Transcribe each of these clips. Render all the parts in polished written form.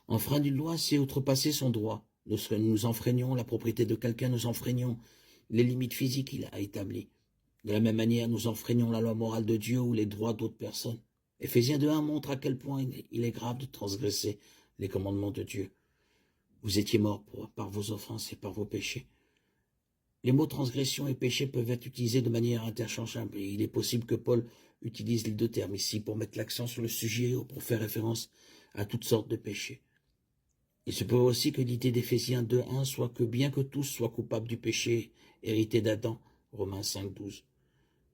Enfreindre une loi, c'est outrepasser son droit. Nous enfreignons la propriété de quelqu'un, nous enfreignons les limites physiques qu'il a établies. De la même manière, nous enfreignons la loi morale de Dieu ou les droits d'autres personnes. Éphésiens 2:1 montre à quel point il est grave de transgresser les commandements de Dieu. Vous étiez morts par vos offenses et par vos péchés. Les mots transgression et péché peuvent être utilisés de manière interchangeable et il est possible que Paul utilise les deux termes ici pour mettre l'accent sur le sujet ou pour faire référence à toutes sortes de péchés. Il se peut aussi que l'idée d'Éphésiens 2:1 soit que bien que tous soient coupables du péché hérité d'Adam, Romains 5:12,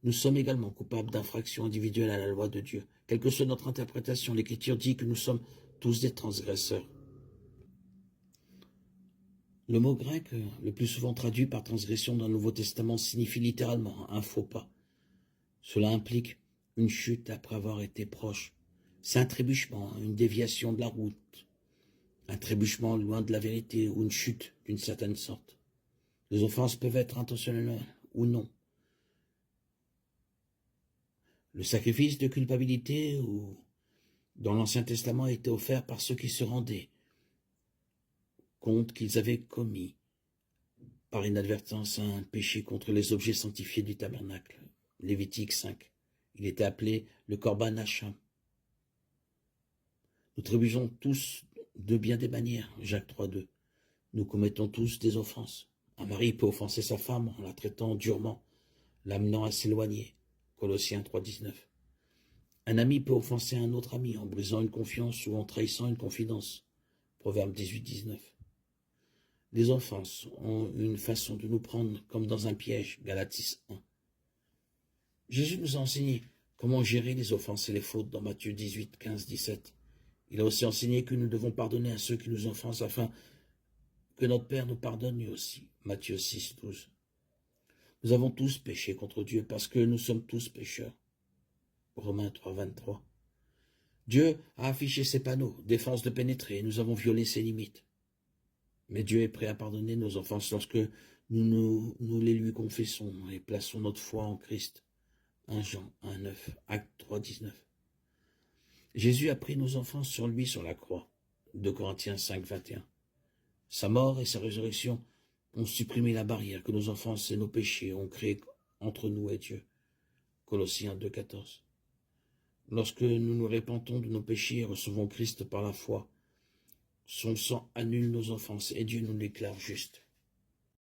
nous sommes également coupables d'infractions individuelles à la loi de Dieu. Quelle que soit notre interprétation, l'Écriture dit que nous sommes tous des transgresseurs. Le mot grec, le plus souvent traduit par transgression dans le Nouveau Testament, signifie littéralement un faux pas. Cela implique une chute après avoir été proche. C'est un trébuchement, une déviation de la route, un trébuchement loin de la vérité ou une chute d'une certaine sorte. Les offenses peuvent être intentionnelles ou non. Le sacrifice de culpabilité ou dans l'Ancien Testament était offert par ceux qui se rendaient compte qu'ils avaient commis par inadvertance un péché contre les objets sanctifiés du tabernacle. Lévitique 5. Il était appelé le Corban Hacham. Nous trébuchons tous de bien des manières, Jacques 3:2. Nous commettons tous des offenses. Un mari peut offenser sa femme en la traitant durement, l'amenant à s'éloigner, Colossiens 3:19. Un ami peut offenser un autre ami en brisant une confiance ou en trahissant une confidence, Proverbe 18:19. Les offenses ont une façon de nous prendre comme dans un piège, Galates 1. Jésus nous a enseigné comment gérer les offenses et les fautes dans Matthieu 18, 15, 17. Il a aussi enseigné que nous devons pardonner à ceux qui nous offensent afin que notre Père nous pardonne lui aussi, Matthieu 6, 12. Nous avons tous péché contre Dieu parce que nous sommes tous pécheurs, Romains 3, 23. Dieu a affiché ses panneaux, défense de pénétrer, et nous avons violé ses limites. Mais Dieu est prêt à pardonner nos offenses lorsque nous les lui confessons et plaçons notre foi en Christ. 1 Jean 1,9, Acte 3,19. Jésus a pris nos offenses sur lui sur la croix. 2 Corinthiens 5, 21. Sa mort et sa résurrection ont supprimé la barrière que nos offenses et nos péchés ont créée entre nous et Dieu. Colossiens 2, 14. Lorsque nous nous repentons de nos péchés et recevons Christ par la foi, son sang annule nos offenses et Dieu nous déclare justes.